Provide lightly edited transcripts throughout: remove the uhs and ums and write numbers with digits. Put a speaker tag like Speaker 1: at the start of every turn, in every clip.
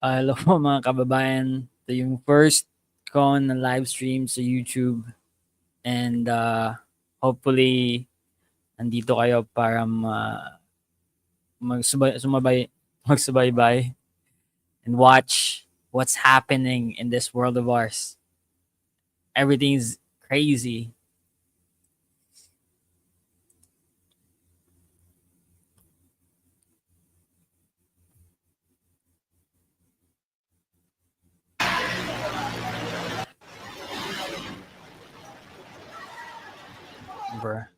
Speaker 1: Hello po mga kababayan. Ito yung first ko na live stream sa YouTube. And hopefully, nandito kayo para magsubaybay and watch what's happening in this world of ours. Everything's crazy. Bruh.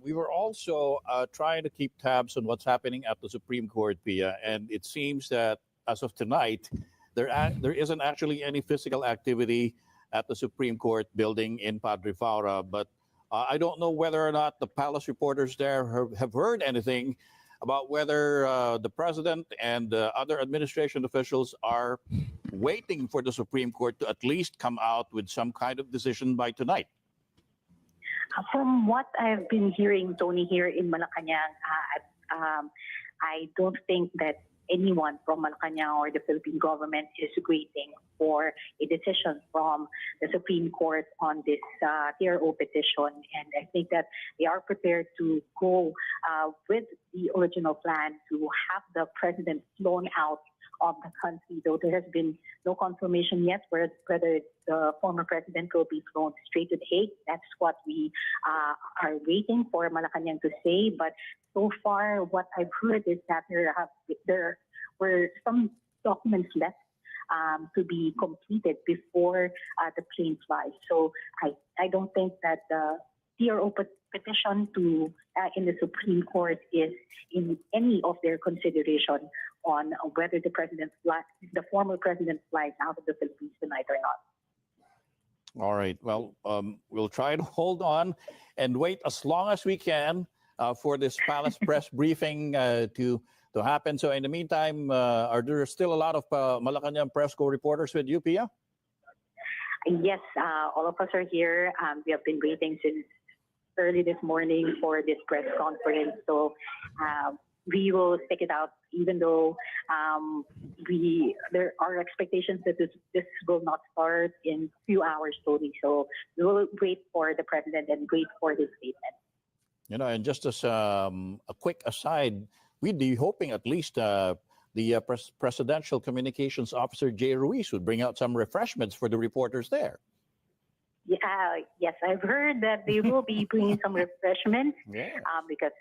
Speaker 2: We were also trying to keep tabs on what's happening at the Supreme Court, Pia, and it seems that as of tonight, there isn't actually any physical activity at the Supreme Court building in Padre Faura. But I don't know whether or not the palace reporters there have heard anything about whether the president and other administration officials are waiting for the Supreme Court to at least come out with some kind of decision by tonight.
Speaker 3: From what I've been hearing, Tony, here in Malacanang, I don't think that anyone from Malacanang or the Philippine government is waiting for a decision from the Supreme Court on this TRO petition. And I think that they are prepared to go with the original plan to have the president flown out of the country, though there has been no confirmation yet whether the former president will be flown straight to The Hague. That's what we are waiting for Malacanang to say. But so far, what I've heard is that there were some documents left to be completed before the plane flies. So I don't think that the TRO petition in the Supreme Court is in any of their consideration on whether the former president flies out of the Philippines tonight or not.
Speaker 2: All right. Well, we'll try to hold on and wait as long as we can for this palace press briefing to happen. So in the meantime, are there still a lot of Malacanang press co-reporters with you, Pia?
Speaker 3: Yes, all of us are here. We have been waiting since early this morning for this press conference. So we will stick it out, even though there are expectations that this will not start in a few hours, Tony. So we will wait for the president and wait for his statement.
Speaker 2: You know, and just as a quick aside, we'd be hoping at least the presidential communications officer, Jay Ruiz, would bring out some refreshments for the reporters there.
Speaker 3: Yeah, yes, I've heard that they will be bringing some refreshments because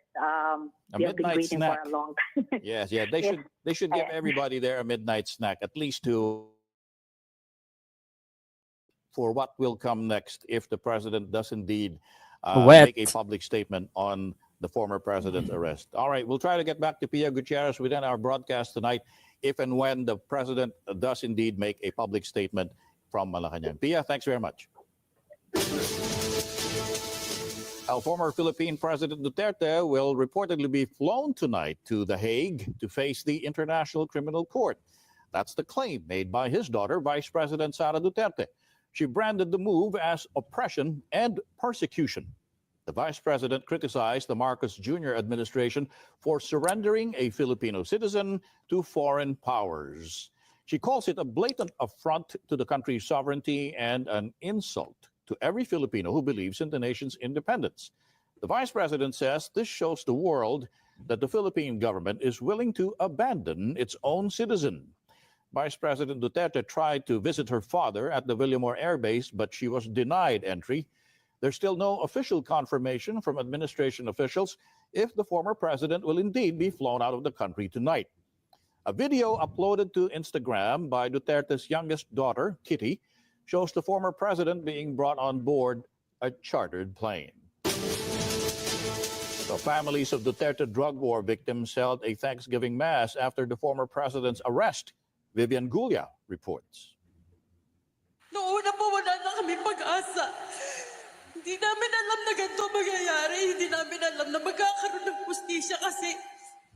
Speaker 3: they have been waiting
Speaker 2: snack
Speaker 3: for a long time.
Speaker 2: Yes, they should give everybody there a midnight snack, at least for what will come next if the president does indeed make a public statement on the former president's arrest. All right, we'll try to get back to Pia Gutierrez within our broadcast tonight if and when the president does indeed make a public statement from Malacanang. Pia, thanks very much. Our former Philippine President Duterte will reportedly be flown tonight to The Hague to face the International Criminal Court. That's the claim made by his daughter, Vice President Sara Duterte. She branded the move as oppression and persecution. The vice president criticized the Marcos Jr. administration for surrendering a Filipino citizen to foreign powers. She calls it a blatant affront to the country's sovereignty and an insult to every Filipino who believes in the nation's independence. The vice president says this shows the world that the Philippine government is willing to abandon its own citizen. Vice President Duterte tried to visit her father at the Villamor Air Base, but she was denied entry. There's still no official confirmation from administration officials if the former president will indeed be flown out of the country tonight. A video uploaded to Instagram by Duterte's youngest daughter, Kitty, shows the former president being brought on board a chartered plane. The families of Duterte drug war victims held a Thanksgiving Mass after the former president's arrest. Vivian Gulia reports.
Speaker 4: Noong una po, wala na kami pag-asa. Hindi namin alam na ganito mangyayari. Hindi namin alam na magkakaroon ng pustisya kasi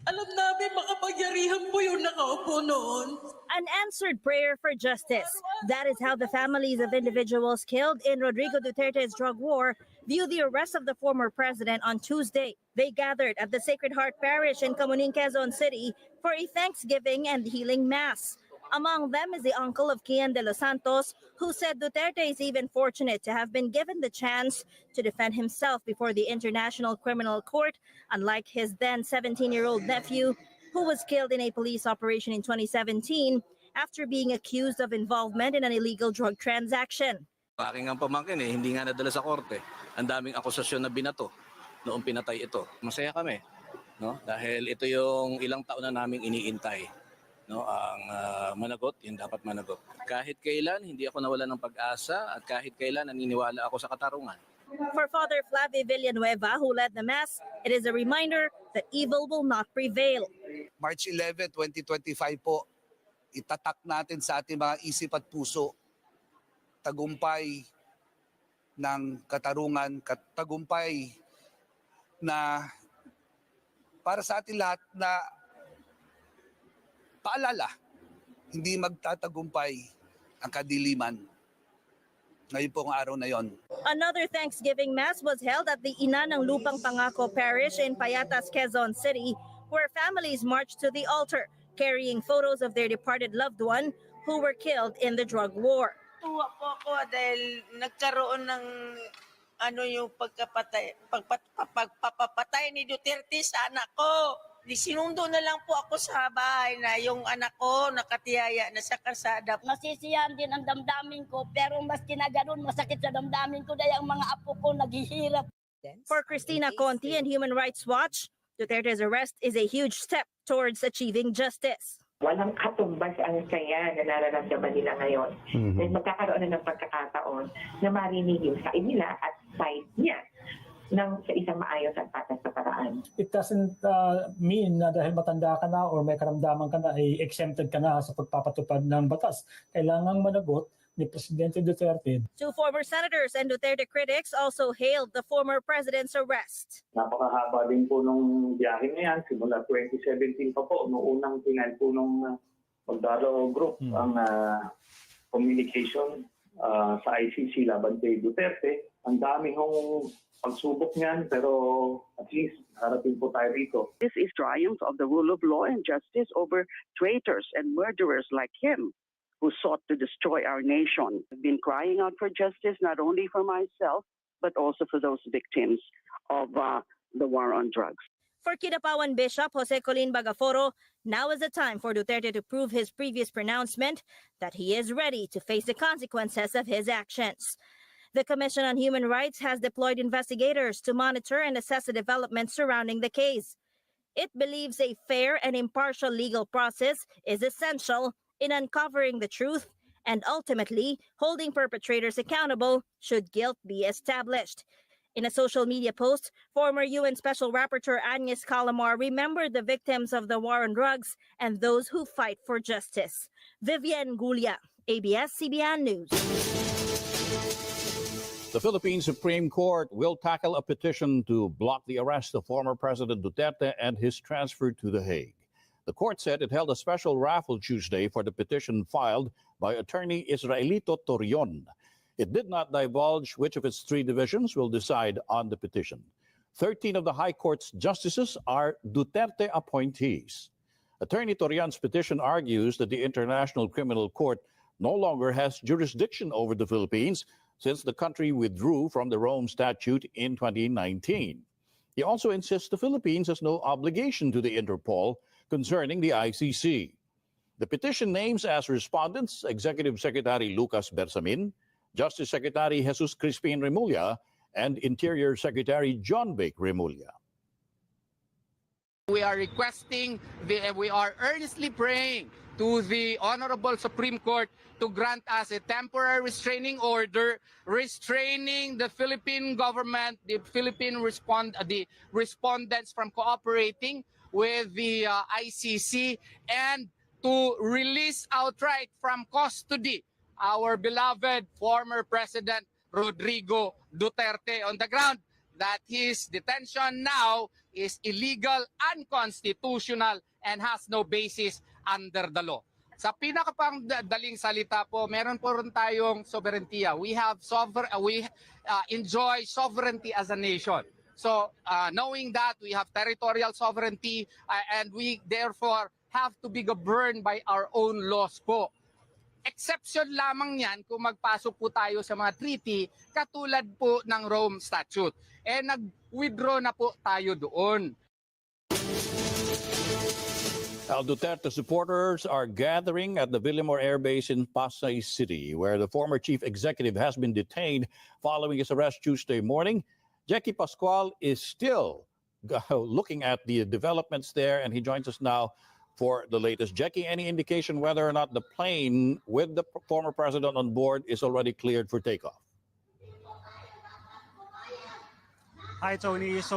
Speaker 4: Alam namin makapangyarihan po yung nakaupo noon.
Speaker 5: An answered prayer for justice. That is how the families of individuals killed in Rodrigo Duterte's drug war view the arrest of the former president on Tuesday. They gathered at the Sacred Heart Parish in Camuning, Quezon City for a Thanksgiving and healing mass. Among them is the uncle of Kian de los Santos, who said Duterte is even fortunate to have been given the chance to defend himself before the International Criminal Court, unlike his then 17-year-old nephew, who was killed in a police operation in 2017 after being accused of involvement in an illegal drug transaction.
Speaker 6: Aking ang pamangkin hindi nga nadala sa korte. Ang daming akusasyon na binato noong pinatay ito. Masaya kami, no? Dahil ito yung ilang taon na naming iniintay. No, ang managot, yung dapat managot. Kahit kailan, hindi ako nawalan ng pag-asa at kahit kailan naniniwala ako sa katarungan.
Speaker 5: For Father Flavio Villanueva, who led the mass, it is a reminder that evil will not prevail.
Speaker 7: March 11, 2025 po, itatak natin sa ating mga isip at puso tagumpay ng katarungan, tagumpay na para sa ating lahat na paalala, hindi magtatagumpay ang kadiliman. Ngayon po ang araw na yon.
Speaker 5: Another Thanksgiving Mass was held at the Ina ng Lupang Pangako Parish in Payatas, Quezon City, where families marched to the altar, carrying photos of their departed loved one who were killed in the drug war.
Speaker 8: Tuwa po ako dahil nagkaroon ng yung pagpapatay ni Duterte sa anak ko. Sinundo na lang po ako sa bahay na yung anak ko nakatiyaya na sa kalsada.
Speaker 9: Masisiyahan din ang damdamin ko, pero mas kinaganon masakit sa damdamin ko dahil ang mga apo ko naghihirap.
Speaker 5: For Christina Conti and Human Rights Watch, Duterte's arrest is a huge step towards achieving justice.
Speaker 3: Walang katumbas ang saya na nararamdaman nila ngayon. Dahil magkakaroon na ng pagkakataon na marinig yung side nila at side niya sa isang maayos at patas na paraan.
Speaker 10: It doesn't mean na dahil matanda ka na or may karamdaman ka na ay exempted ka na sa pagpapatupad ng batas. Kailangang managot ni Presidente Duterte.
Speaker 5: Two former senators and Duterte critics also hailed the former president's arrest.
Speaker 11: Napakahaba din po nung biyahe na yan. Simula 2017 pa po, noong unang tinan po nung Magdalo Group ang communication sa ICC laban kay Duterte. Ang dami hong pagsubok niyan, pero at least harapin po tayo rito.
Speaker 12: This is triumph of the rule of law and justice over traitors and murderers like him who sought to destroy our nation. I've been crying out for justice not only for myself, but also for those victims of the war on drugs.
Speaker 5: For Kidapawan Bishop Jose Colin Bagaforo, now is the time for Duterte to prove his previous pronouncement that he is ready to face the consequences of his actions. The Commission on Human Rights has deployed investigators to monitor and assess the developments surrounding the case. It believes a fair and impartial legal process is essential in uncovering the truth and ultimately holding perpetrators accountable should guilt be established. In a social media post, former UN Special Rapporteur Agnes Calamar remembered the victims of the war on drugs and those who fight for justice. Vivian Gulia, ABS-CBN News.
Speaker 2: The Philippine Supreme Court will tackle a petition to block the arrest of former President Duterte and his transfer to The Hague. The court said it held a special raffle Tuesday for the petition filed by attorney Israelito Torion. It did not divulge which of its three divisions will decide on the petition. 13 of the High Court's justices are Duterte appointees. Attorney Torion's petition argues that the International Criminal Court no longer has jurisdiction over the Philippines since the country withdrew from the Rome Statute in 2019. He also insists the Philippines has no obligation to the Interpol concerning the ICC. The petition names as respondents Executive Secretary Lucas Bersamin, Justice Secretary Jesus Crispin Remulla, and Interior Secretary John Bake Remulla.
Speaker 13: We are requesting, we are earnestly praying to the Honorable Supreme Court to grant us a temporary restraining order restraining the Philippine government, the respondents from cooperating with the ICC, and to release outright from custody our beloved former President Rodrigo Duterte on the ground that his detention now is illegal, unconstitutional, and has no basis under the law. Sa pinakapangdaling salita po, meron po rin tayong sovereignty. We enjoy sovereignty as a nation. So knowing that we have territorial sovereignty and we therefore have to be governed by our own laws po. Exception lamang yan kung magpasok po tayo sa mga treaty katulad po ng Rome Statute. Nag-withdraw na po tayo doon.
Speaker 2: Duterte supporters are gathering at the Villamor Air Base in Pasay City, where the former chief executive has been detained following his arrest Tuesday morning. Jackie Pascual is still looking at the developments there, and he joins us now for the latest. Jackie, any indication whether or not the plane with the former president on board is already cleared for takeoff?
Speaker 14: Hi, Tony. So